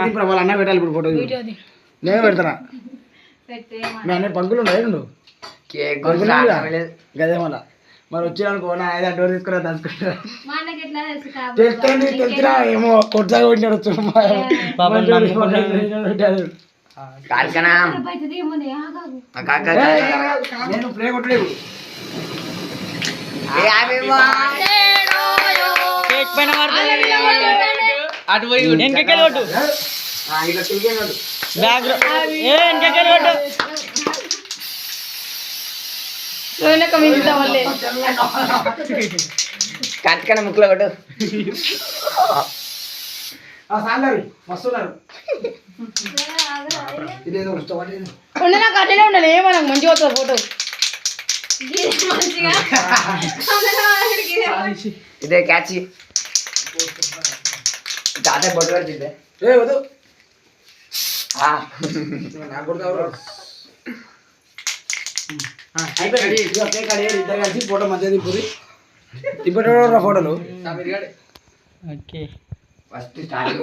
ఇప్పుడు వాళ్ళ అన్న పెట్టాలి ఇప్పుడు ఫోటో నేను పెడతానా మీ అన్న పంకులు ఉన్నాయి గదే మళ్ళా మరి వచ్చేయాలనుకో నా ఐదు డోర్ తీసుకురా దాచుకుంటా తెలుసురా ఏమో కొట్టగా పెట్టినాడు నేను ప్లే కొట్టలేదు అటు పోయి కొట్టు కార్తికన ముక్కులో కొట్టు మస్తున్నారు అట్లనే ఉండాలి ఏమన్నా మంచిగా వస్తుంది ఫోటో ఇదే క్యాచ్ తాత బొట్టు పడుతుందే వద్దు నాకు కూడా అయిపోయింది ఇద్దరు కలిసి ఫోటో మంచిగా దింపుది దింపటి ఫోటోలు ఓకే ఫస్ట్ స్టార్ట్